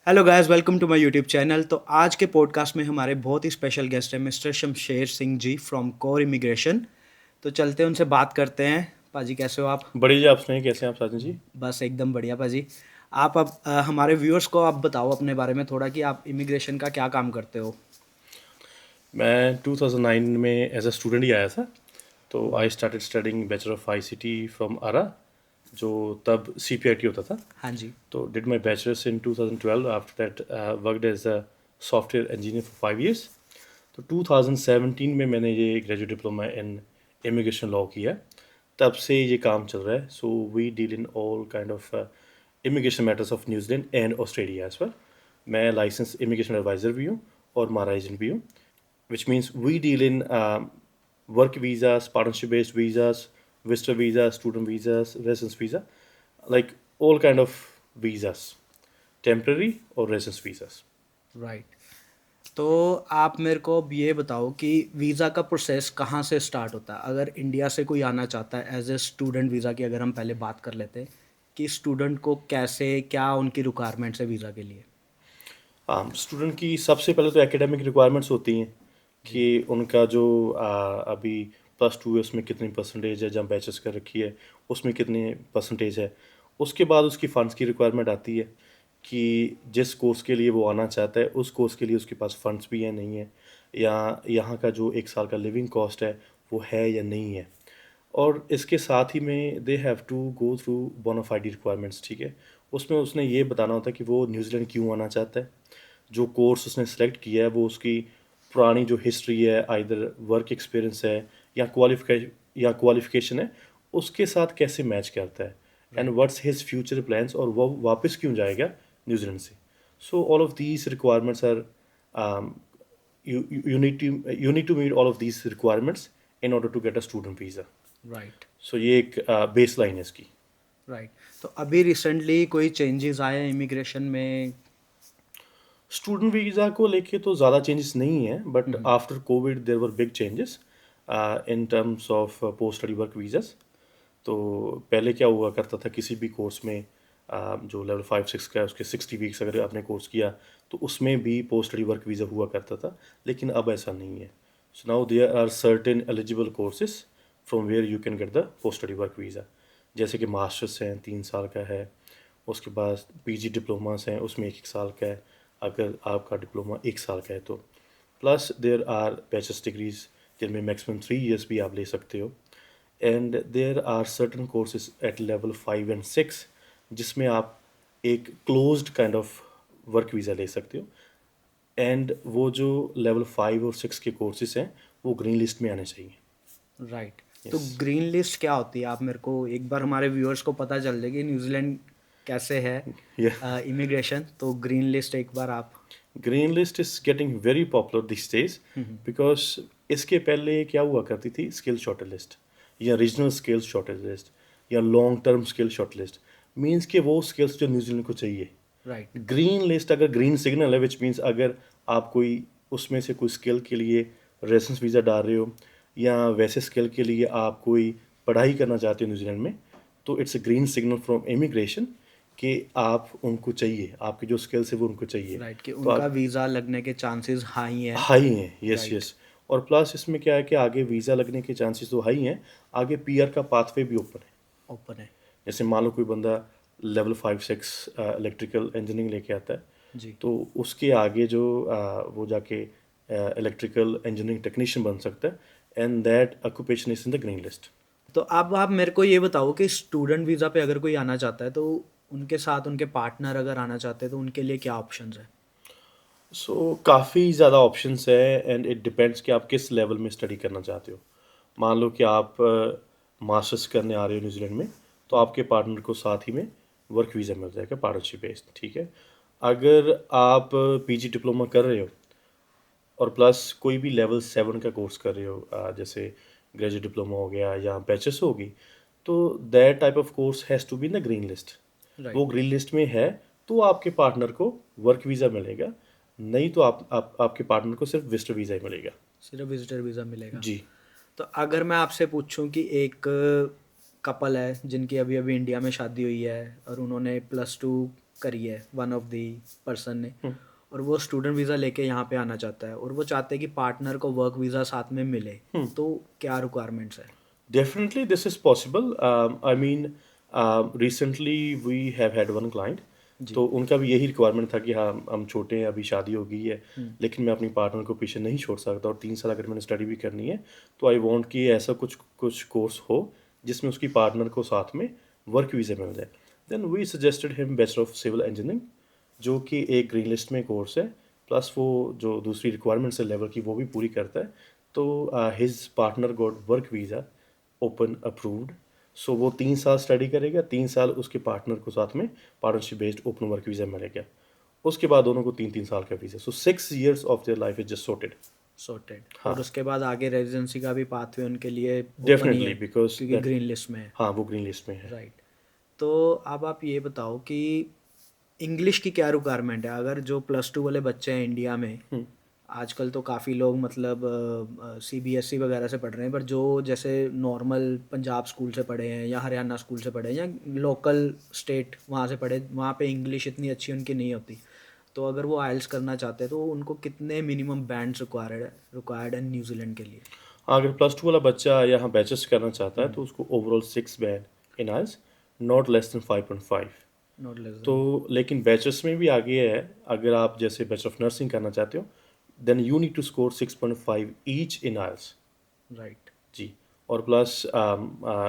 Hello guys, welcome to my YouTube channel. तो आज के पॉडकास्ट में हमारे बहुत ही स्पेशल गेस्ट हैं mister Shamsher Singh ji from Core Immigration. तो चलते हैं उनसे बात करते हैं। पाजी कैसे हो आप? बढ़िया जी। आप सुनाइए, कैसे हैं आप साजन जी? बस एकदम बढ़िया पाजी। आप अब हमारे व्यूअर्स को आप बताओ अपने बारे में थोड़ा कि आप इमिग्रेशन का क्या काम करते हो। मैं 2009 में एज अ स्टूडेंट ही आया था। तो आई वाह। Started studying bachelor of ICT from आरा, जो तब सीपीआईटी होता था। हाँ जी। तो did my bachelors in 2012। After that worked as a software engineer for 5 years। तो 2017 में मैंने ये graduate diploma in immigration law किया। तब से ये काम चल रहा है। So we deal in all kind of immigration matters of New Zealand and Australia as well. मैं लाइसेंस इमिग्रेशन एडवाइज़र भी हूँ और मारा एजेंट भी हूँ, which means we deal in work visas, partnership based visas, visitor visas, student visas, residence visa, like all kind of visas, temporary or residence visas. Right. तो आप मेरे को अब ये बताओ कि वीज़ा का प्रोसेस कहाँ से स्टार्ट होता है अगर इंडिया से कोई आना चाहता है एज ए स्टूडेंट वीज़ा की। अगर हम पहले बात कर लेते हैं कि स्टूडेंट को कैसे क्या उनकी रिक्वायरमेंट्स है वीज़ा के लिए। स्टूडेंट की सबसे पहले तो एकेडमिक रिक्वायरमेंट्स होती हैं जी। कि उनका जो अभी +2 है उसमें कितनी परसेंटेज है, जहाँ बैचलर्स कर रखी है उसमें कितनी परसेंटेज है। उसके बाद उसकी फ़ंड्स की रिक्वायरमेंट आती है कि जिस कोर्स के लिए वो आना चाहता है उस कोर्स के लिए उसके पास फंड्स भी हैं नहीं है, या यहाँ का जो 1 साल का लिविंग कॉस्ट है वो है या नहीं है। और इसके साथ ही में they have to go through bonafide requirements, ठीक है। उसमें उसने ये बताना होता है कि वो न्यूजीलैंड क्यों आना चाहता है, जो कोर्स उसने सेलेक्ट किया है वो उसकी पुरानी जो हिस्ट्री है, आइदर वर्क एक्सपीरियंस है या क्वालिफिकेशन है, उसके साथ कैसे मैच करता है, and right. What's his future plans, और वो वापस क्यों जाएगा न्यूजीलैंड से। So all of these requirements are you need to meet all of these requirements in order to get a student visa. Right. So ये एक बेस लाइन है इसकी। राइट। तो अभी रिसेंटली कोई चेंजेस आए हैं इमिग्रेशन में? स्टूडेंट वीज़ा को लेके तो ज़्यादा चेंजेस नहीं है, but after Covid there were big changes in terms of post study work visas. तो पहले क्या हुआ करता था, किसी भी कोर्स में जो लेवल 5 6 का है उसके 60 वीक्स अगर आपने कोर्स किया तो उसमें भी पोस्ट स्टडी वर्क वीज़ा हुआ करता था, लेकिन अब ऐसा नहीं है। So now there are certain eligible courses from where you can get the post study work visa. जैसे कि मास्टर्स हैं, 3 साल का है। उसके बाद पीजी डिप्लोमास हैं, उसमें 1 1 साल का है, अगर आपका डिप्लोमा 1 साल का है तो। Plus there are bachelors degrees जिनमें मैक्सिमम 3 years भी आप ले सकते हो। And there are certain courses at level 5 and 6 जिसमें आप एक closed kind of work visa ले सकते हो। एंड वो जो लेवल 5 और 6 के कोर्सेज हैं वो ग्रीन लिस्ट में आने चाहिए। राइट। तो यस। ग्रीन लिस्ट क्या होती है? आप मेरे को एक बार हमारे व्यूअर्स को पता चल जाए कि न्यूजीलैंड कैसे है या इमिग्रेशन। तो ग्रीन लिस्ट एक बार आप। Green list is getting very popular this days, because इसके पहले क्या हुआ करती थी, स्किल शॉर्टेज लिस्ट या रीजनल स्किल्स शॉर्टेज लिस्ट या long term skill short list. Means के वो स्किल्स जो न्यूजीलैंड को चाहिए। राइट। ग्रीन लिस्ट अगर ग्रीन सिग्नल है, विच मीन्स अगर आप कोई उसमें से कोई स्किल के लिए रेजिडेंस वीज़ा डाल रहे हो या वैसे स्किल के लिए आप कोई पढ़ाई करना चाहते हो न्यूजीलैंड में, तो it's a green signal from immigration कि आप उनको चाहिए, आपकी जो स्किल्स है वो उनको चाहिए। राइट कि तो उनका वीज़ा लगने के चांसेस हाई हैं। हाई हैं, यस राइट। यस। और प्लस इसमें क्या है कि आगे वीज़ा लगने के चांसेस तो हाई हैं, आगे पीआर का पाथवे भी ओपन है। ओपन है। जैसे मान लो कोई बंदा लेवल 5 6 इलेक्ट्रिकल इंजीनियरिंग लेके आता है, जी। तो उसके आगे जो वो जाके इलेक्ट्रिकल इंजीनियरिंग टेक्नीशियन बन सकता है, and that occupation is in the green list. तो अब आप मेरे को ये बताओ कि स्टूडेंट वीज़ा पे अगर कोई आना चाहता है तो उनके साथ उनके पार्टनर अगर आना चाहते हैं तो उनके लिए क्या ऑप्शंस है? सो काफ़ी ज़्यादा ऑप्शंस है, एंड इट डिपेंड्स कि आप किस लेवल में स्टडी करना चाहते हो। मान लो कि आप मास्टर्स करने आ रहे हो न्यूजीलैंड में, तो आपके पार्टनर को साथ ही में वर्क वीज़ा मिल जाएगा, पार्टनरशिप बेस्ड, ठीक है। अगर आप पीजी डिप्लोमा कर रहे हो और प्लस कोई भी लेवल 7 का कोर्स कर रहे हो, जैसे ग्रेजुएट डिप्लोमा हो गया या बैचलर्स होगी, तो that type of course has to be in the green list. वो राइट। ग्रीन लिस्ट में है तो आपके पार्टनर को वर्क वीज़ा मिलेगा, नहीं तो आपके पार्टनर को सिर्फ विजिटर वीज़ा ही मिलेगा। सिर्फ विजिटर वीज़ा मिलेगा। जी। तो अगर मैं आपसे पूछूं कि एक कपल है जिनकी अभी अभी इंडिया में शादी हुई है और उन्होंने +2 करी है वन ऑफ द पर्सन ने, और वो स्टूडेंट वीज़ा लेके यहाँ पे आना चाहता है और वो चाहते हैं कि पार्टनर को वर्क वीज़ा साथ में मिले, तो क्या रिक्वायरमेंट्स है? Definitely, this is possible. I mean, recently we have had one client. जी। तो उनका भी यही रिक्वायरमेंट था कि हाँ हम छोटे हैं, अभी शादी हो गई है, लेकिन मैं अपनी पार्टनर को पीछे नहीं छोड़ सकता, और 3 साल अगर मैंने स्टडी भी करनी है तो आई वांट कि ऐसा कुछ कुछ कोर्स हो जिसमें उसकी पार्टनर को साथ में वर्क वीज़ा मिल जाए। Then we suggested him bachelor of civil engineering, जो कि एक ग्रीन लिस्ट में कोर्स है, प्लस वो जो दूसरी रिक्वायरमेंट्स है लेवल की वो भी पूरी करता है। तो his partner got work visa open approved. So वो 3 साल स्टडी करेगा, 3 साल उसके पार्टनर को साथ में partnership based open work visa मिलेगा। उसके बाद दोनों को 3-3 साल का visa. So 6 years of their life is just sorted. Sorted. हाँ, और उसके बाद आगे रेजिडेंसी का भी पाथवे उनके लिए ओपन ही डेफिनेटली है, बिकॉज क्योंकि दैट, ग्रीन लिस्ट में है। हाँ वो ग्रीन लिस्ट में है। राइट। तो अब आप ये बताओ कि इंग्लिश की क्या रिक्वायरमेंट है, अगर जो +2 वाले बच्चे हैं इंडिया में, आजकल तो काफ़ी लोग मतलब CBSE वगैरह से पढ़ रहे हैं, पर जो जैसे नॉर्मल पंजाब स्कूल से पढ़े हैं या हरियाणा स्कूल से पढ़े हैं या लोकल स्टेट वहाँ से पढ़े, वहाँ पे इंग्लिश इतनी अच्छी उनकी नहीं होती, तो अगर वो आइल्स करना चाहते हैं तो उनको कितने मिनिमम बैंड्स रिक्वायर्ड है न्यूजीलैंड के लिए? अगर +2 वाला बच्चा यहाँ बैचलर्स करना चाहता है तो उसको overall 6 band in IELTS, not less than 5.5। Not less तो देन। लेकिन बैचलर्स में भी आगे है, अगर आप जैसे बैचलर ऑफ नर्सिंग करना चाहते हो then you need to score 6.5 each in IELTS. Right. जी। और प्लस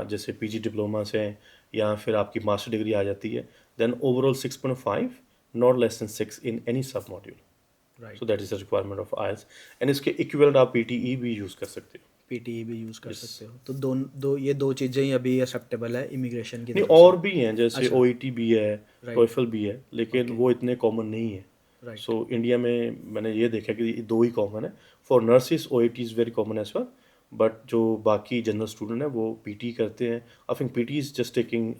जैसे पीजी डिप्लोमास हैं या फिर आपकी मास्टर डिग्री आ जाती है, then overall 6.5, not less than 6 in any sub module. So right. That is the requirement of IELTS. And इसके इक्विवेलेंट आप पीटीई भी यूज़ कर सकते हो। PTE भी यूज़ कर यस। सकते हो, तो ये दो चीज़ें ही अभी एक्सेप्टेबल है इमिग्रेशन की नहीं, तरफ से। और भी हैं, जैसे अच्छा। ओईटी भी है, राइट। टॉइफल भी है, लेकिन ओके। वो इतने कॉमन नहीं है। राइट। सो इंडिया में मैंने ये देखा कि दो ही कॉमन है। For nurses OET is very common as well, but जो बाकी जनरल स्टूडेंट है वो पीटी करते हैं। I think PT is just taking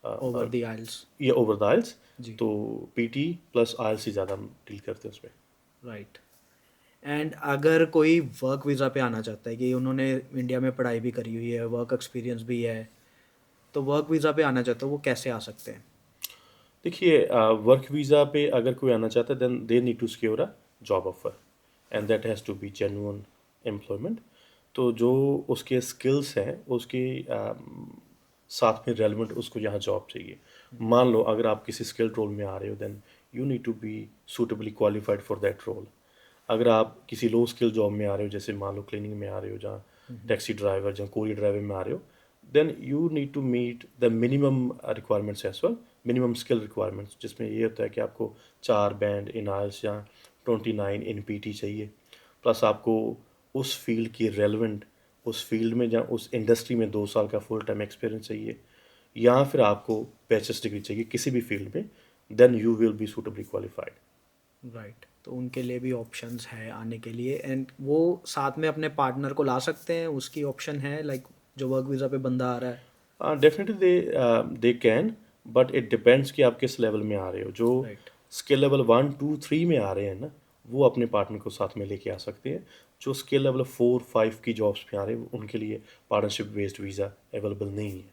over the IELTS. ये ओवर द आइल्स। जी। तो पीटी प्लस आइल्स ही ज़्यादा डील करते हैं उसमें। राइट। एंड अगर कोई वर्क वीज़ा पे आना चाहता है कि उन्होंने इंडिया में पढ़ाई भी करी हुई है, वर्क एक्सपीरियंस भी है, तो वर्क वीज़ा पे आना चाहता है, वो कैसे आ सकते हैं? देखिए, वर्क वीज़ा पे अगर कोई आना चाहता है then they need to secure a job offer, and that has to be genuine employment. तो जो उसके स्किल्स हैं उसके साथ में रेलिवेंट उसको यहाँ जॉब चाहिए। मान लो अगर आप किसी स्किल्ड रोल में आ रहे हो then you need to be suitably qualified for that role. अगर आप किसी लो स्किल जॉब में आ रहे हो, जैसे मान लो क्लीनिंग में आ रहे हो, जहाँ टैक्सी ड्राइवर, जहाँ कोरियर ड्राइवर में आ रहे हो, then you need to meet the minimum requirements as well, minimum skill requirements, जिसमें ये होता है कि आपको 4 बैंड इन आइल्स या 29 इन पीटी चाहिए, प्लस आपको उस फील्ड की रेलेवेंट, उस फील्ड में जहाँ उस इंडस्ट्री में 2 साल का फुल टाइम एक्सपीरियंस चाहिए, या फिर आपको बैचलर्स डिग्री चाहिए किसी भी फील्ड में, then you will be suitably qualified. Right. तो उनके लिए भी ऑप्शंस है आने के लिए, एंड वो साथ में अपने पार्टनर को ला सकते हैं, उसकी ऑप्शन है, लाइक जो वर्क वीज़ा पे बंदा आ रहा है। Definitely they can, but it depends कि आप किस लेवल में आ रहे हो। जो राइट। स्किल लेवल 1 2 3 में आ रहे हैं ना, वो अपने पार्टनर को साथ में लेके आ सकते हैं। जो स्किल लेवल 4 5 की जॉब्स पे आ रहे हैं उनके लिए पार्टनरशिप बेस्ड वीज़ा अवेलेबल नहीं है।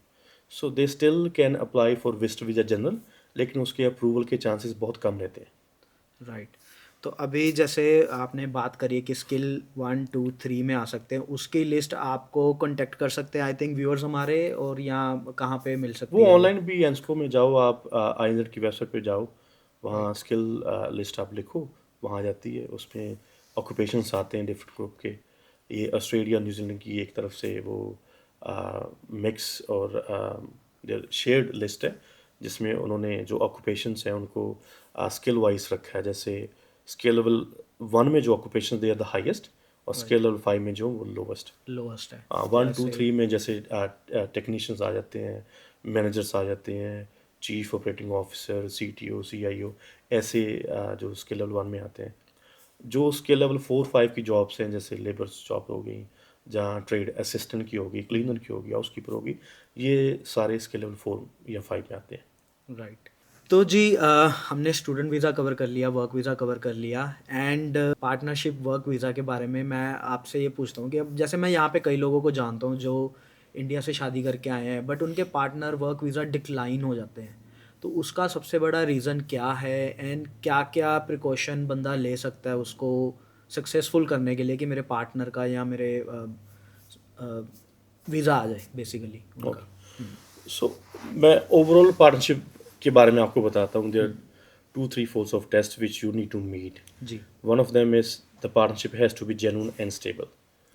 So they still can apply for visitor visa general, लेकिन उसके अप्रूवल के चांसेस बहुत कम रहते हैं। राइट। तो अभी जैसे आपने बात करी कि स्किल 1 2 3 में आ सकते हैं, उसकी लिस्ट आपको कांटेक्ट कर सकते हैं आई थिंक व्यूअर्स हमारे, और यहाँ कहाँ पे मिल सकती वो है वो? ऑनलाइन भी एंस्को में जाओ आप, आईनेट की वेबसाइट पे जाओ, वहाँ राइट। स्किल लिस्ट आप लिखो, वहाँ आ जाती है। उसमें ऑक्यूपेशंस आते हैं डिफरेंट ग्रुप के। ये ऑस्ट्रेलिया न्यूजीलैंड की एक तरफ से वो मिक्स और शेयर्ड लिस्ट है, जिसमें उन्होंने जो ऑक्यूपेशंस हैं उनको स्किल वाइज रखा है। जैसे स्किल लेवल 1 में जो occupation they are the highest, और स्किल राइट। लेवल 5 में जो वो लोवेस्ट। लोएस्ट है। 1 2 3 जैसे में जैसे टेक्नीशियंस आ जाते हैं, मैनेजर्स आ जाते हैं, chief operating officer, CTO, CIO, ऐसे जो स्किल लेवल 1 में आते हैं। जो स्किल लेवल 4 5 की जॉब्स हैं, जैसे लेबर्स जॉब हो गई, जहाँ ट्रेड असिस्टेंट की होगी, क्लीनर की होगी, हाउसकीपर होगी, ये सारे स्किल लेवल 4 या 5 में आते हैं। राइट। तो जी हमने स्टूडेंट वीज़ा कवर कर लिया, वर्क वीज़ा कवर कर लिया, एंड पार्टनरशिप वर्क वीज़ा के बारे में मैं आपसे ये पूछता हूँ कि अब जैसे मैं यहाँ पे कई लोगों को जानता हूँ जो इंडिया से शादी करके आए हैं, बट उनके पार्टनर वर्क वीज़ा डिक्लाइन हो जाते हैं, तो उसका सबसे बड़ा रीज़न क्या है एंड क्या क्या प्रिकॉशन बंदा ले सकता है उसको सक्सेसफुल करने के लिए कि मेरे पार्टनर का या मेरे वीज़ा आ जाए बेसिकली उनका। हम्म, सो मैं ओवरऑल पार्टनरशिप के बारे में आपको बताता हूँ. There are hmm, 2 3 folds of test which you need to meet. जी। One of them is the partnership has to be genuine and stable.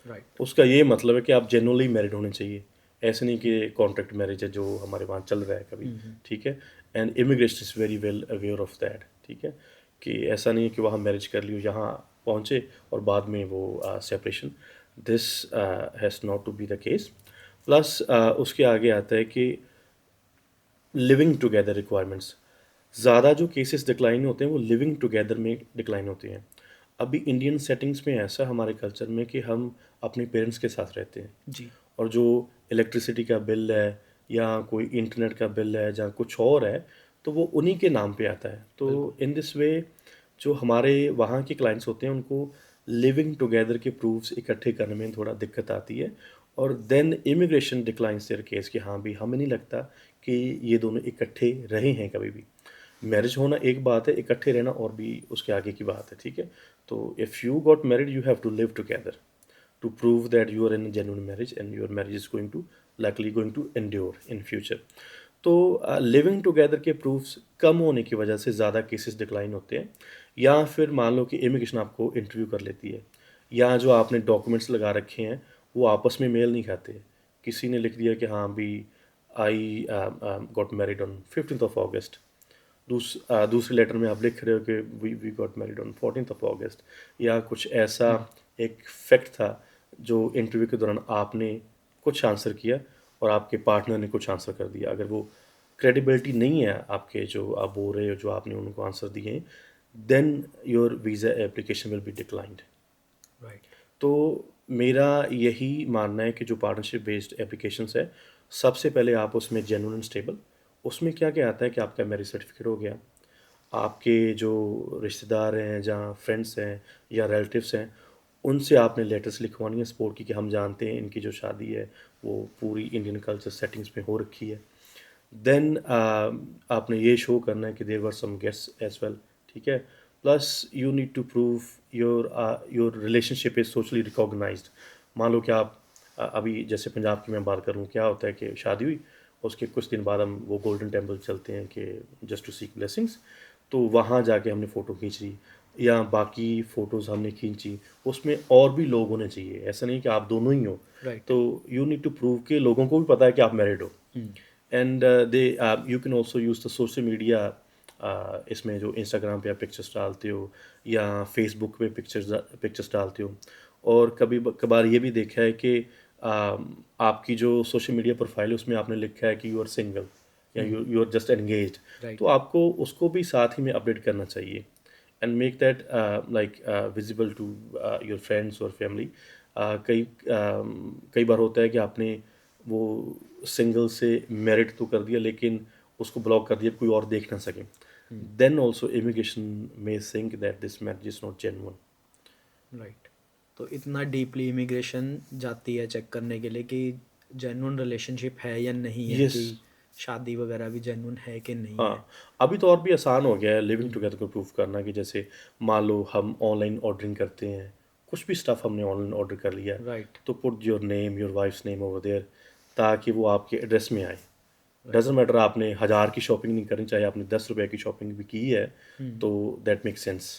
Right. उसका ये मतलब है कि आप जेन्युइनली मैरिड होने चाहिए. ऐसे नहीं कि कॉन्ट्रैक्ट मैरिज है जो हमारे वहाँ चल रहा है कभी. ठीक है. And immigration is very well aware of that. ठीक है. कि ऐसा नहीं है कि वहाँ मैरिज कर लियो, यहाँ पहुँचे और बाद में वो separation. This has not to be the case. Plus उसके आगे आता है कि लिविंग टुगेदर रिक्वायरमेंट्स. ज़्यादा जो केसेस डिक्लाइन होते हैं वो लिविंग टुगेदर में डिक्लाइन होते हैं. अभी इंडियन सेटिंग्स में ऐसा हमारे कल्चर में कि हम अपने पेरेंट्स के साथ रहते हैं. जी। और जो इलेक्ट्रिसिटी का बिल है या कोई इंटरनेट का बिल है या कुछ और है, तो वो उन्हीं के नाम पे आता है. तो बिल्कुल। इन दिस वे जो हमारे वहाँ के क्लाइंट्स होते हैं उनको लिविंग टुगेदर के प्रूफ्स इकट्ठे करने में थोड़ा दिक्कत आती है. और then immigration declines their case कि हाँ भी हमें नहीं लगता कि ये दोनों इकट्ठे रहे हैं कभी भी. मैरिज होना एक बात है, इकट्ठे रहना और भी उसके आगे की बात है. ठीक है. तो if you got married you have to live together to prove that you are in a genuine marriage and your marriage is going to likely going to endure in future. तो लिविंग टुगेदर के proofs कम होने की वजह से ज़्यादा cases decline होते हैं. या फिर मान लो कि इमिग्रेशन आपको इंटरव्यू कर लेती है, या जो आपने डॉक्यूमेंट्स लगा रखे हैं वो आपस में मेल नहीं खाते. किसी ने लिख दिया कि हाँ भी I got married on 15th of August. दूसरे लेटर में आप लिख रहे हो कि we got married on 14th of August. या कुछ ऐसा एक फैक्ट था जो इंटरव्यू के दौरान आपने कुछ आंसर किया और आपके पार्टनर ने कुछ आंसर कर दिया. अगर वो क्रेडिबिलिटी नहीं है आपके जो आप बोल रहे हो जो आपने उनको आंसर दिए हैं, then your visa application will be declined. Right. तो मेरा यही मानना है कि जो पार्टनरशिप बेस्ड एप्लीकेशंस है, सबसे पहले आप उसमें जेन्युइन एंड स्टेबल. उसमें क्या क्या आता है कि आपका मैरिज सर्टिफिकेट हो गया, आपके जो रिश्तेदार हैं जहाँ फ्रेंड्स हैं या रिलेटिव्स हैं उनसे आपने लेटर्स लिखवानी है सपोर्ट की कि हम जानते हैं इनकी जो शादी है वो पूरी इंडियन कल्चर सेटिंग्स में हो रखी है. देन आपने ये शो करना है कि there were some guests as well. ठीक है. Plus you need to prove your relationship is socially recognised. मान लो कि आप अभी जैसे पंजाब की मैं बात करूँ, क्या होता है कि शादी हुई उसके कुछ दिन बाद हम वो गोल्डन टेम्पल चलते हैं कि जस्ट टू सीक ब्लेसिंग्स. तो वहाँ जाके हमने फ़ोटो खींच ली या बाकी फ़ोटोज़ हमने खींची. उसमें और भी लोग होने चाहिए, ऐसा नहीं कि आप दोनों ही हो. राइट। तो यू नीड टू प्रूव कि लोगों को भी पता है कि आप मैरिड हो. And they you can also use the social media. इसमें जो इंस्टाग्राम पे आप पिक्चर्स डालते हो या फेसबुक पे पिक्चर्स डालते हो. और कभी कभार ये भी देखा है कि आपकी जो सोशल मीडिया प्रोफाइल है उसमें आपने लिखा है कि यू आर सिंगल या यू आर जस्ट एंगेज्ड. तो राइट। आपको उसको भी साथ ही में अपडेट करना चाहिए and make that like visible to your friends और फैमिली. कई बार होता है कि आपने वो सिंगल से मैरिड तो कर दिया लेकिन उसको ब्लॉक कर दिया कोई और देख ना सके. Then also immigration may think that this marriage is not genuine. Right. तो इतना डीपली इमिग्रेशन जाती है चेक करने के लिए कि जेन्युइन रिलेशनशिप है या नहीं है, यस. कि शादी वगैरह भी जेन्युइन है कि नहीं है। हाँ. अभी तो और भी आसान हो गया है लिविंग टुगेदर को प्रूव करना कि जैसे मान लो हम ऑनलाइन ऑर्डरिंग करते हैं, कुछ भी स्टफ़ हमने ऑनलाइन ऑर्डर कर लिया है, राइट। तो put your name your wife's name over there ताकि वो आपके एड्रेस में आए. राइट। डज़न्ट मैटर आपने 1000 की शॉपिंग नहीं करनी, चाहे आपने 10 रुपए की शॉपिंग भी की है, तो दैट मेक्स सेंस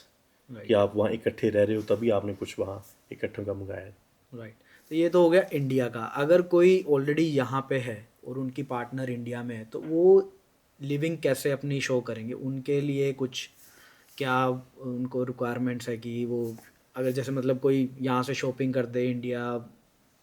कि राइट। आप वहाँ इकट्ठे रह रहे हो तभी आपने कुछ वहाँ इकट्ठों का मंगाया है. राइट। तो ये तो हो गया इंडिया का। अगर कोई ऑलरेडी यहाँ पे है और उनकी पार्टनर इंडिया में है तो वो लिविंग कैसे अपनी शो करेंगे? उनके लिए कुछ क्या उनको रिक्वायरमेंट्स है कि वो अगर जैसे मतलब कोई यहाँ से शॉपिंग कर दे इंडिया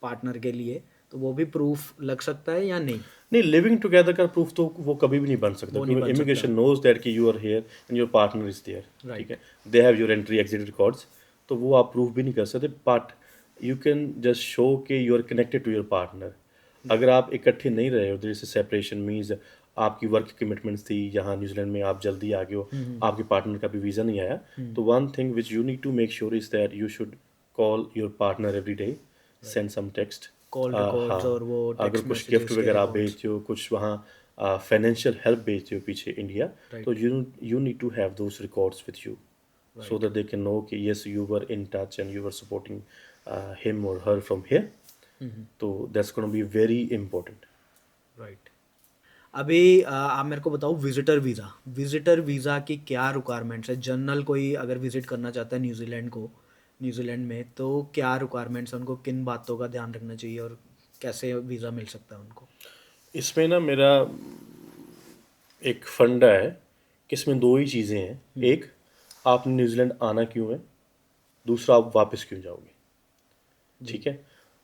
पार्टनर के लिए तो वो भी प्रूफ लग सकता है या नहीं? नहीं, लिविंग टुगेदर का प्रूफ तो वो कभी भी नहीं बन सकता वो नहीं क्योंकि बन सकता। इमिग्रेशन नोज दैट कि you are here and your partner is there. ठीक राइट। है. They have your entry exit records. तो वो आप प्रूफ भी नहीं कर सकते, but you can just show कि you are connected to your partner. अगर आप इकट्ठे नहीं रहे हो, there is a separation means आपकी वर्क कमिटमेंट्स थी, यहाँ न्यूजीलैंड में आप जल्दी आ गए हो, आपके पार्टनर का भी वीज़ा नहीं आया. तो one thing which you need to make sure is that you should call your partner every day, send some text. Call records हाँ. और वो अगर टेक्स्ट कुछ गिफ्ट मैसेजेस के वगैरह आप रिकॉर्ड्स। भेजते हो, कुछ वहाँ फाइनेंशियल हेल्प भेजते हो पीछे इंडिया, तो right, you need to have those records with you, so right, that they can know कि yes you were in touch and you were supporting him or her from here. तो that's going to be very important. Right. अभी आप मेरे को बताओ visitor visa की क्या requirements है? जनरल कोई अगर विजिट करना चाहता है न्यूजीलैंड में, तो क्या रिक्वायरमेंट्स हैं? उनको किन बातों का ध्यान रखना चाहिए और कैसे वीज़ा मिल सकता है उनको? इसमें ना मेरा एक फंडा है कि इसमें दो ही चीज़ें हैं। एक, आपने न्यूजीलैंड आना क्यों है, दूसरा आप वापस क्यों जाओगे। जी, ठीक है,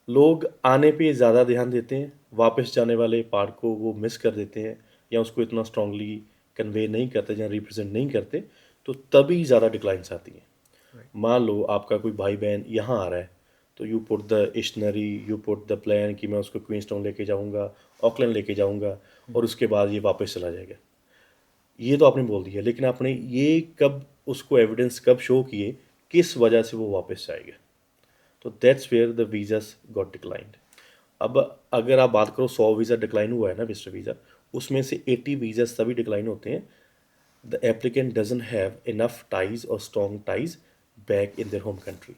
लोग आने पे ज़्यादा ध्यान देते हैं, वापस जाने वाले पार्ट को वो मिस कर देते हैं या उसको इतना स्ट्रांगली कन्वे नहीं करते या रिप्रेजेंट नहीं करते, तो तभी ज़्यादा डिक्लाइंस आती हैं। राइट, मान लो आपका कोई भाई बहन यहाँ आ रहा है, तो you put the itinerary, you put the plan कि मैं उसको क्वींसटाउन लेके जाऊँगा, ऑकलैंड लेके जाऊँगा और उसके बाद ये वापस चला जाएगा। ये तो आपने बोल दिया, लेकिन आपने ये कब उसको एविडेंस कब शो किए किस वजह से वो वापस जाएगा। तो that's where the visas got declined. अब अगर आप बात करो 100 वीज़ा डिक्लाइन हुआ है ना विजिटर वीज़ा, उसमें से 80 वीज़ास तभी डिक्लाइन होते हैं the applicant doesn't have enough ties और strong ties back in their home country.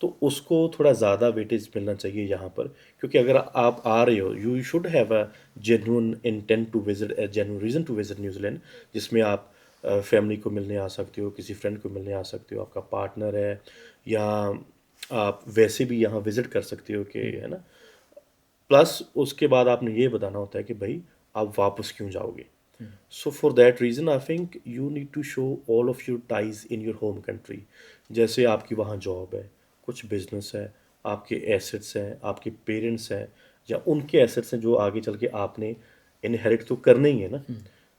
तो उसको थोड़ा ज़्यादा वेटेज मिलना चाहिए यहाँ पर, क्योंकि अगर आप आ रहे हो you should have a genuine intent to visit, a genuine reason to visit New Zealand, जिसमें आप फैमिली को मिलने आ सकते हो, किसी फ्रेंड को मिलने आ सकते हो, आपका पार्टनर है, या आप वैसे भी यहाँ विजिट कर सकते हो कि, है ना। प्लस उसके बाद आपने ये बताना होता है कि भाई आप वापस क्यों जाओगे। So for that reason I think you need to show all of your ties in your home country. जैसे आपकी वहाँ जॉब है, कुछ बिजनेस है, आपके एसेट्स हैं, आपके पेरेंट्स हैं, या उनके एसेट्स हैं जो आगे चल के आपने इनहेरिट तो करने ही है ना।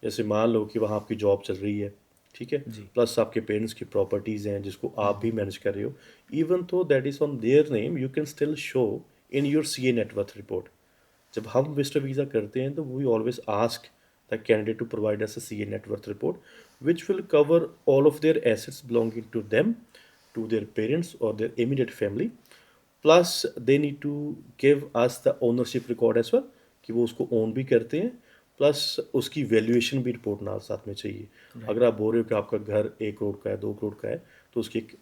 जैसे मान लो कि वहाँ आपकी जॉब चल रही है, ठीक है, जी, प्लस आपके पेरेंट्स की प्रॉपर्टीज़ हैं जिसको आप भी मैनेज कर रहे हो, इवन तो that is on their name, you can still show in your CA net worth report. जब हम विजिटर वीज़ा करते हैं तो we always ask the candidate to provide us a CA net worth report which will cover all of their assets belonging to them, to their parents or their immediate family, plus they need to give us the ownership record as well कि वो उसको own भी करते हैं, plus उसकी valuation भी report ना साथ में चाहिए। राइट, अगर आप बोल रहे हो कि आपका घर 1 करोड़ का है, 2 करोड़ का है, तो उसकी एक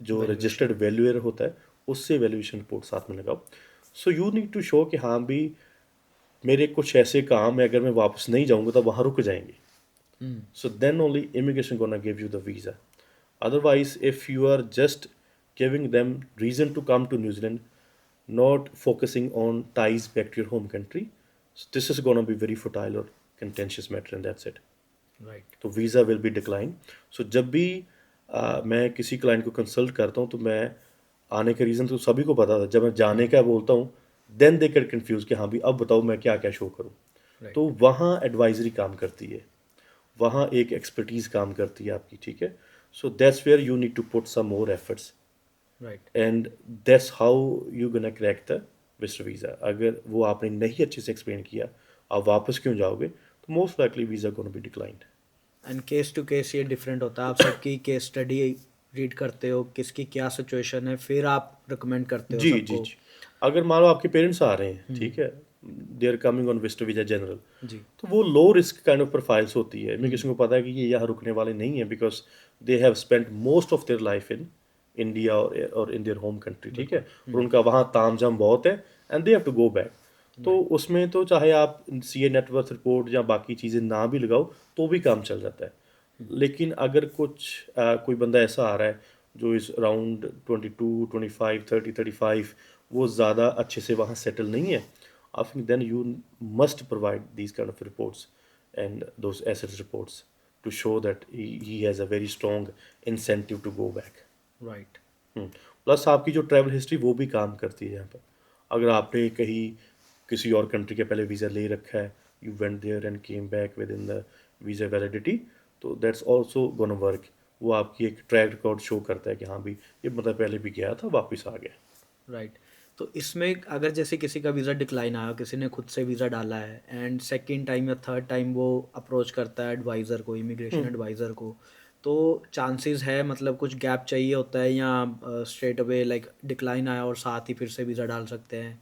जो वैल्यूएशन। रजिस्टर्ड वैल्यूअर होता है उससे वैल्यूएशन रिपोर्ट साथ में लगाओ। So you need to show कि हाँ भी मेरे कुछ ऐसे काम है, अगर मैं वापस नहीं जाऊँगा तो वहाँ रुक जाएंगे। So then only immigration gonna give you the visa. Otherwise, if you are just giving them reason to come to New Zealand, not focusing on ties back to your home country, so this is gonna be very fertile or contentious matter, and that's it. Right, तो visa will be decline. सो जब भी मैं किसी client को consult करता हूँ तो मैं आने का रीज़न तो सभी को पता था, जब मैं जाने का बोलता हूँ देन दे गेट कन्फ्यूज कि हाँ भी अब बताओ मैं क्या क्या शो करूँ। तो राइट, वहाँ एडवाइजरी काम करती है, वहाँ एक एक्सपर्टीज़ काम करती है आपकी, ठीक है। So that's where you need to put some more efforts, right. And that's how you gonna crack the visitor visa. अगर वो आपने नहीं अच्छे से एक्सप्लेन किया आप वापस क्यों जाओगे, तो most likely visa gonna be declined. And case to case ये डिफरेंट होता है। आप सबकी केस स्टडी रीड करते हो, किसकी क्या सिचुएशन है, फिर आप रिकमेंड करते हो जी, जी, सबको। जी। अगर मान लो आपके पेरेंट्स आ रहे हैं, हुँ, ठीक है, they are coming on visitor visa general, जी। तो वो low risk kind of profiles होती है। इमिग्रेशन को पता है कि ये यहाँ रुकने वाले नहीं हैं, because they have spent most of their life in India और इन देयर होम कंट्री, ठीक है? बिल्कुल। और उनका वहाँ तामझाम बहुत है and they have to go back. तो राइट, उसमें तो चाहे आप सीए नेटवर्थ रिपोर्ट या बाकी चीज़ें ना भी लगाओ, तो भी काम चल जाता है। लेकिन अगर कोई बंदा ऐसा आ रहा है जो इस अराउंड 22, 25, 30, 35, वो ज़्यादा अच्छे से वहाँ सेटल नहीं है, I think then you must provide these kind of reports and those assets reports to show that he has a very strong incentive to go back. Right, plus आपकी जो ट्रैवल हिस्ट्री वो भी काम करती है यहाँ पर। अगर आपने कहीं किसी और कंट्री के पहले वीज़ा ले रखा है, you went there and came back within the visa validity, तो दैट्स ऑल्सो गोना वर्क। वो आपकी एक ट्रैक रिकॉर्ड शो करता है कि हाँ भी ये बंदा पहले भी गया था, वापस आ गया। राइट। तो इसमें अगर जैसे किसी का वीज़ा डिक्लाइन आया, किसी ने खुद से वीज़ा डाला है एंड सेकंड टाइम या थर्ड टाइम वो अप्रोच करता है एडवाइज़र को, इमिग्रेशन एडवाइज़र को, तो चांसेस है मतलब कुछ गैप चाहिए होता है या स्ट्रेट अवे लाइक डिक्लाइन आया और साथ ही फिर से वीज़ा डाल सकते हैं?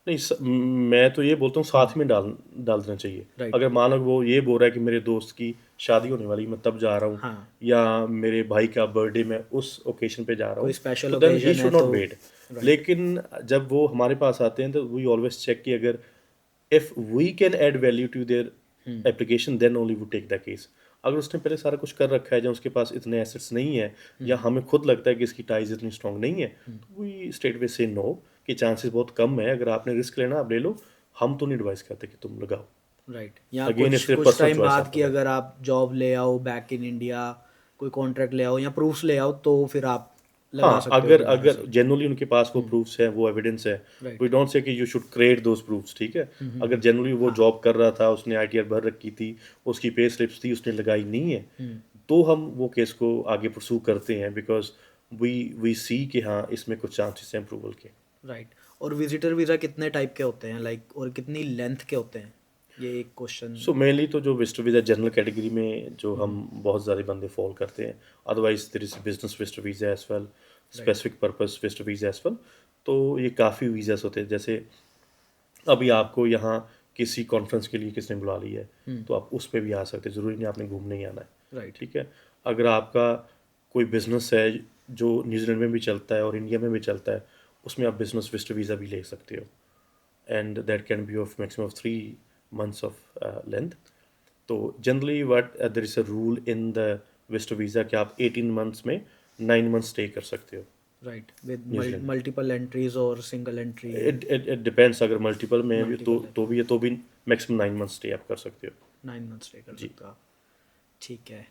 नहीं मैं तो ये बोलता हूँ हाँ, साथ में डाल डाल देना चाहिए। राइट। अगर मान लो वो ये बोल रहा है कि मेरे दोस्त की शादी होने वाली मैं तब जा रहा हूँ, हाँ, या मेरे भाई का बर्थडे मैं उस ओकेशन पे जा रहा कोई हूँ, स्पेशल तो देन ही ओकेज़न है शुड नॉट तो वेट। राइट, लेकिन जब वो हमारे पास आते हैं तो वी ऑलवेज चेक कि अगर if we can add value to their hmm, application then only वो टेक द केस। अगर उसने पहले सारा कुछ कर रखा है, या उसके पास इतने एसेट्स नहीं है, या हुँ, हमें खुद लगता है कि इसकी टाइज इतनी स्ट्रांग नहीं है, हुँ, तो वी स्ट्रेट वे से नो, कि चांसेस बहुत कम है, अगर आपने रिस्क लेना आप ले लो, हम तो नहीं एडवाइस करते कि तुम लगाओ। राइट। या अगेन कुछ इट्स योर कुछ पर्सनल टाइम चॉइस बाद कि आपका है। अगर आप जॉब ले आओ बैक इन इंडिया, कोई कॉन्ट्रैक्ट ले आओ या प्रूफ्स ले आओ, तो फिर आप लगा हाँ, सकते हो अगर दोबारा अगर से। जेन्युइनली उनके पास वो हुँ, प्रूफ्स है, वो एविडेंस है, वी राइट। डोंट से कि you should create those proofs, ठीक है? हुँ, हुँ, अगर हुँ। जेन्युइनली वो हाँ, जॉब कर रहा था, उसने आईटीआर भर रखी थी, उसकी पे स्लिप्स थी, उसने लगाई नहीं है, हुँ, तो हम वो केस को आगे परस्यू करते हैं, बिकॉज़ वी वी सी कि हाँ, इसमें कुछ चांसेस हैं अप्रूवल के। राइट। और विज़िटर वीज़ा कितने टाइप के होते हैं लाइक, और कितनी लेंथ के होते हैं? ये एक क्वेश्चन। सो मेनली तो जो विजिटर वीज़ा जनरल कैटेगरी में जो हुँ, हम बहुत सारे बंदे फ़ॉल करते हैं, otherwise there is business visitor visa as well, right. Specific purpose visitor visa as well. तो ये काफ़ी वीज़ाज़ होते हैं, जैसे अभी आपको यहाँ किसी कॉन्फ्रेंस के लिए किसने बुला लिया है, हुँ, तो आप उस पे भी आ सकते हैं, ज़रूरी नहीं आपने घूमने ही आना है, राइट। ठीक है? अगर आपका कोई बिज़नेस है जो न्यूज़ीलैंड में भी चलता है और इंडिया में भी चलता है, उसमें आप बिज़नेस विज़िटर वीज़ा भी ले सकते हो, and that can be of maximum of 3 months of length. तो generally what there is a rule in the visitor visa कि आप 18 मंथ्स में 9 मंथ्स स्टे कर सकते हो राइट, विद न्यूज़ीलैंड में। मल्टीपल एंट्रीज़ और सिंगल एंट्री। इट डिपेंड्स, अगर मल्टीपल में है भी मल्टीपल है तो भी मैक्सिमम 9 मंथ्स स्टे आप कर सकते हो। 9 मंथ स्टे कर जी। सकते हो आप। ठीक है।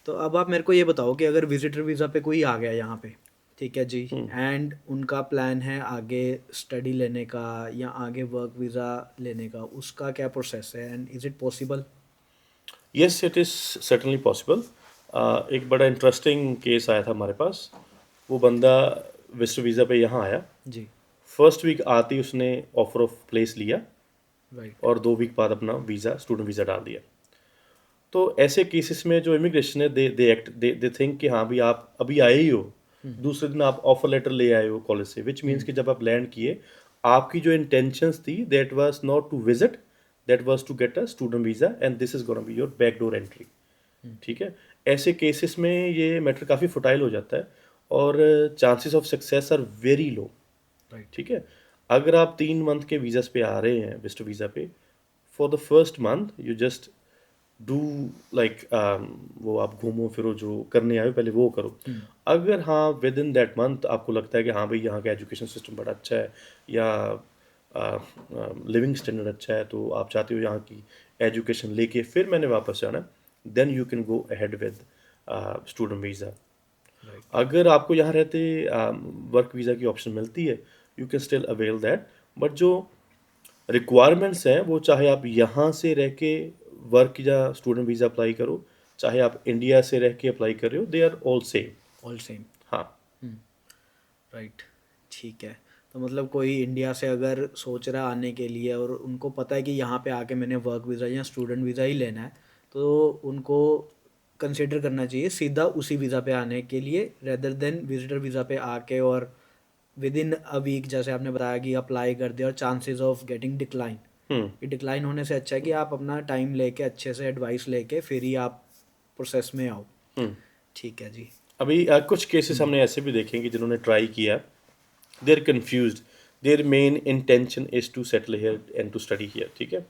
तो अब आप मेरे को ये बताओ कि अगर विजिटर वीज़ा पे कोई आ गया यहाँ पे, ठीक है जी, हुँ। एंड उनका प्लान है आगे स्टडी लेने का या आगे वर्क वीज़ा लेने का, उसका क्या प्रोसेस है and is it possible? Yes, it is certainly possible. एक बड़ा इंटरेस्टिंग केस आया था हमारे पास। वो बंदा विज़िटर वीज़ा पे यहाँ आया। जी, फर्स्ट वीक आते ही उसने ऑफर ऑफ प्लेस लिया, राइट। और 2 वीक बाद अपना वीज़ा, स्टूडेंट वीज़ा डाल दिया। तो ऐसे केसेस में जो इमिग्रेशन है, दे थिंक कि हाँ, भई आप अभी आए ही हो, हुँ, दूसरे दिन आप ऑफर लेटर ले आए हो कॉलेज से, व्हिच मीन्स हुँ, कि जब आप लैंड किए, आपकी जो इंटेंशंस थी that was not to visit, that was to get a student visa, and this is gonna be your backdoor entry. हुँ, ठीक है? ऐसे केसेस में ये मैटर काफ़ी फुटाइल हो जाता है, और chances of success are very low. Right. ठीक है? अगर आप 3 मंथ के वीज़ाज़ पे आ रहे हैं, विज़िटर वीज़ा पे, for the first month you just do like वो आप घूमो फिरो, जो करने आए हो पहले वो करो। हुँ, अगर हाँ, विद इन दैट मंथ आपको लगता है कि हाँ भाई, यहाँ का एजुकेशन सिस्टम बड़ा अच्छा है, या लिविंग स्टैंडर्ड अच्छा है, तो आप चाहते हो यहाँ की एजुकेशन लेके फिर मैंने वापस जाना है, then you can go ahead with student visa. Right. अगर आपको यहाँ रहते वर्क वीज़ा की ऑप्शन मिलती है, you can still avail that, but जो रिक्वायरमेंट्स हैं, वो चाहे आप यहाँ से रह के वर्क या स्टूडेंट वीज़ा अप्लाई करो, चाहे आप इंडिया से रह के अप्लाई कर रहे हो, they are all same. All same. हाँ। Hmm, right. ठीक है। तो मतलब कोई इंडिया से अगर सोच रहा है आने के लिए और उनको पता है कि यहाँ पे आके मैंने वर्क वीज़ा या स्टूडेंट वीज़ा ही लेना है, तो उनको कंसिडर करना चाहिए सीधा उसी वीज़ा पे आने के लिए, रेदर देन विजिटर वीज़ा पे आके और विद इन अ वीक जैसे आपने बताया कि अप्लाई कर दिया और चांसेस ऑफ गेटिंग डिक्लाइन, हुँ, कि डिक्लाइन होने से अच्छा है कि आप अपना टाइम लेके अच्छे से एडवाइस लेके फिर ही आप प्रोसेस में आओ। हुँ। ठीक है जी। अभी कुछ केसेस हुँ, हमने ऐसे भी देखे हैं कि जिन्होंने ट्राई किया, they are confused, their main intention is to settle here and to study here, ठीक है?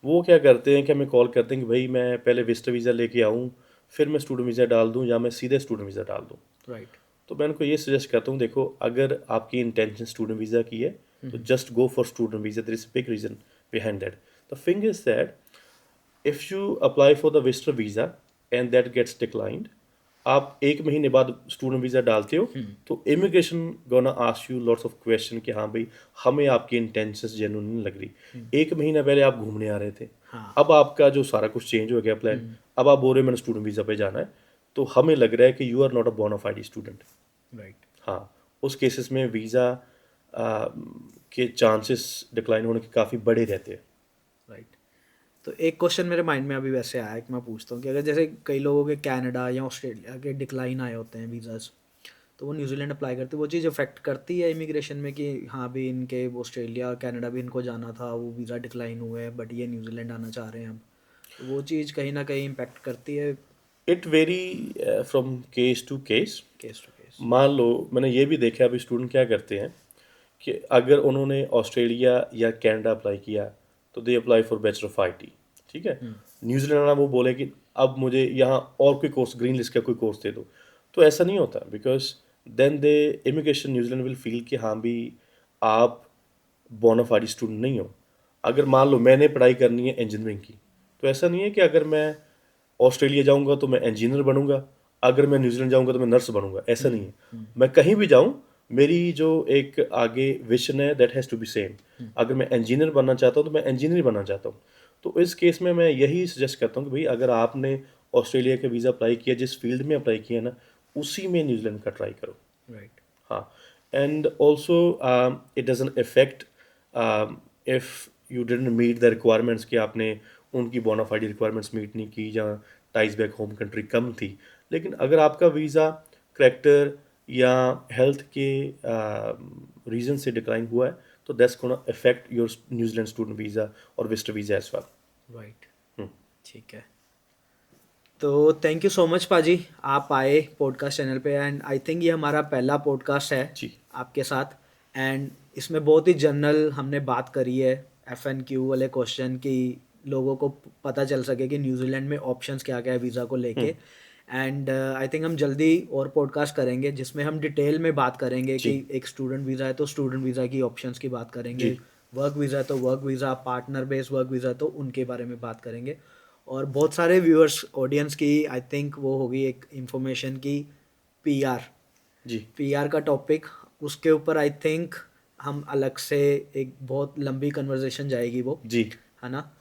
वो क्या करते हैं कि हमें कॉल करते हैं कि भई मैं पहले विज़िटर वीज़ा लेके आऊँ, फिर मैं स्टूडेंट वीज़ा डाल दूँ, या मैं सीधे स्टूडेंट वीज़ा डाल दूँ। राइट। तो मैं उनको ये सजेस्ट करता हूँ, देखो अगर आपकी इंटेंशन स्टूडेंट वीज़ा की है, हुँ, तो हुँ, just go for student visa, there is a big reason behind that. The thing is that if you apply for the visitor visa and that gets declined, आप 1 महीने बाद स्टूडेंट वीज़ा डालते हो, हुँ, तो immigration gonna ask you lots of question कि हाँ भई, हमें आपकी इंटेंशंस जेन्युइन नहीं लग रही। हुँ, 1 महीना पहले आप घूमने आ रहे थे, हाँ। अब आपका जो सारा कुछ चेंज हो गया हुँ, प्लान, अब आप बोल रहे हो मैंने स्टूडेंट वीज़ा पे जाना है, तो हमें लग रहा है कि यू आर नॉट अ बोना फाइड स्टूडेंट। राइट, हाँ, उस केसेस में वीज़ा के चांसेस डिक्लाइन होने के काफ़ी बड़े रहते हैं। राइट। तो एक क्वेश्चन मेरे माइंड में अभी वैसे आया कि मैं पूछता हूँ कि अगर जैसे कई लोगों के कनाडा या ऑस्ट्रेलिया के डिक्लाइन आए होते हैं वीज़ाज़, तो वो न्यूजीलैंड अप्लाई करते, वो चीज़ अफेक्ट करती है इमिग्रेशन में कि हाँ भी इनके ऑस्ट्रेलिया कनाडा भी इनको जाना था, वो वीज़ा डिक्लाइन हुए हैं बट ये न्यूजीलैंड आना चाह रहे हैं अब, तो वो चीज़ कहीं ना कहीं इम्पेक्ट करती है it vary from case to case. Case to case. मान लो मैंने ये भी देखा अभी स्टूडेंट क्या करते हैं कि अगर उन्होंने ऑस्ट्रेलिया या कनाडा अप्लाई किया तो they apply for bachelor of IT, ठीक है। न्यूजीलैंड वाला वो बोले कि अब मुझे यहाँ और कोई कोर्स, ग्रीन लिस्ट का कोई कोर्स दे दो, तो ऐसा नहीं होता, because then the immigration New Zealand will feel कि हाँ भी आप बोनाफाइड स्टूडेंट नहीं हो। अगर मान लो मैंने पढ़ाई करनी है इंजीनियरिंग की, तो ऐसा नहीं है कि अगर मैं ऑस्ट्रेलिया जाऊंगा तो मैं इंजीनियर बनूंगा, अगर मैं न्यूजीलैंड जाऊंगा तो मैं नर्स बनूंगा, ऐसा नहीं है। मैं कहीं भी जाऊं, मेरी जो एक आगे विजन है that has to be same. अगर मैं इंजीनियर बनना चाहता हूं तो मैं इंजीनियर बनना चाहता हूं। तो इस केस में मैं यही सजेस्ट करता हूं कि भाई अगर आपने ऑस्ट्रेलिया का वीज़ा अप्लाई किया, जिस फील्ड में अप्लाई किया ना, उसी में न्यूजीलैंड का ट्राई करो। राइट। हाँ, and also it doesn't affect if you didn't meet the requirements कि आपने उनकी बोनाफाइड रिक्वायरमेंट्स मीट नहीं की, या टाइज बैक होम कंट्री कम थी। लेकिन अगर आपका वीज़ा करेक्टर या हेल्थ के रीज़न से डिक्लाइन हुआ है, तो that's gonna affect your New Zealand student visa और visitor visa as well. Right. ठीक है। तो थैंक यू सो मच पाजी, आप आए पॉडकास्ट चैनल पे, एंड आई थिंक ये हमारा पहला पॉडकास्ट है जी आपके साथ। एंड इसमें बहुत ही जनरल हमने बात करी है, FNQ वाले क्वेश्चन की, लोगों को पता चल सके कि न्यूजीलैंड में ऑप्शंस क्या क्या है वीज़ा को लेके। एंड आई थिंक हम जल्दी और पॉडकास्ट करेंगे जिसमें हम डिटेल में बात करेंगे जी कि एक स्टूडेंट वीज़ा है तो स्टूडेंट वीज़ा की ऑप्शंस की बात करेंगे, जी वर्क वीज़ा है तो work visa, partner based work visa तो उनके बारे में बात करेंगे। और बहुत सारे व्यूअर्स ऑडियंस की आई थिंक वो होगी एक इंफॉर्मेशन की, PR, जी PR का टॉपिक, उसके ऊपर आई थिंक हम अलग से एक बहुत लंबी कन्वर्सेशन जाएगी वो, जी। है ना।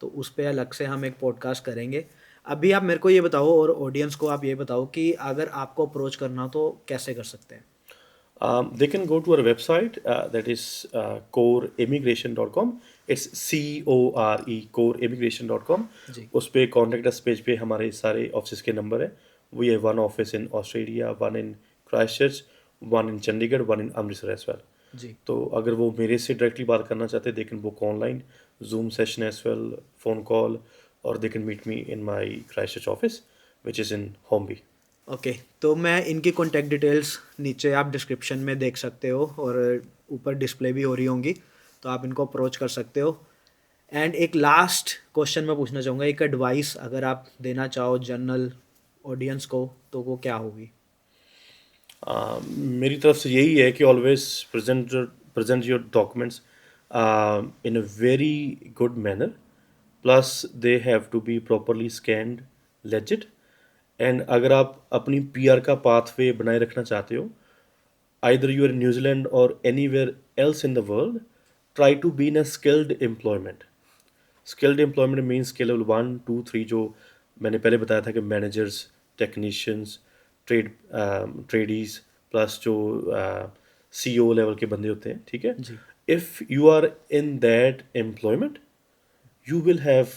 तो उस पे अलग से हम एक पॉडकास्ट करेंगे। अभी आप मेरे को ये बताओ और ऑडियंस को आप ये बताओ कि अगर आपको अप्रोच करना हो तो कैसे कर सकते हैं। They can go to our website, that is coreimmigration.com. It's CORE, coreimmigration.com. जी। उस पे कॉन्टेक्ट अस पेज पे हमारे सारे ऑफिस के नंबर है। We have one office in Australia, one in Christchurch, one in Chandigarh, one in Amritsar as well. जी। तो अगर वो मेरे से डायरेक्टली बात करना चाहते हैं, they can book online, zoom session as well, phone call, और they can meet me in my Christchurch office which is in Hornby. Okay, तो मैं इनकी कॉन्टैक्ट डिटेल्स नीचे आप डिस्क्रिप्शन में देख सकते हो और ऊपर डिस्प्ले भी हो रही होंगी, तो आप इनको अप्रोच कर सकते हो। एंड एक लास्ट क्वेश्चन मैं पूछना चाहूँगा, एक एडवाइस अगर आप देना चाहो जनरल ऑडियंस को तो वो क्या होगी। मेरी तरफ से यही है कि always present your documents in a very good manner, plus they have to be properly scanned, legit. And अगर आप अपनी PR का पाथवे बनाए रखना चाहते हो, either you are in New Zealand और anywhere else in the world, try to be in a skilled employment. Skilled employment means skill level 1 2 3, जो मैंने पहले बताया था कि मैनेजर्स, टेक्नीशियंस, ट्रेडीज, प्लस जो CEO लेवल के बंदे होते हैं, ठीक है। जी। If you are in that employment, you will have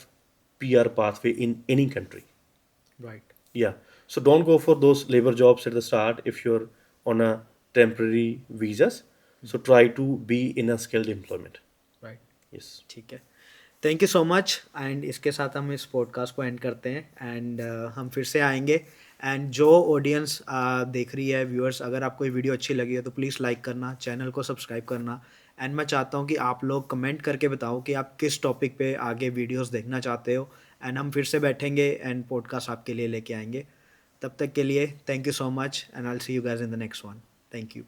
PR pathway in any country. Right. Yeah. So don't go for those labor jobs at the start if you're on a temporary visas. So try to be in a skilled employment. Right. Yes. ठीक है। Thank you so much, and इसके साथ हम इस podcast को and करते हैं। And हम फिर से आएंगे। एंड जो ऑडियंस देख रही है, व्यूअर्स, अगर आपको ये वीडियो अच्छी लगी है तो प्लीज़ लाइक करना, चैनल को सब्सक्राइब करना। एंड मैं चाहता हूँ कि आप लोग कमेंट करके बताओ कि आप किस टॉपिक पे आगे वीडियोस देखना चाहते हो। एंड हम फिर से बैठेंगे एंड पॉडकास्ट आपके लिए लेके आएंगे। तब तक के लिए thank you so much, and I will see you guys in the next one. Thank you.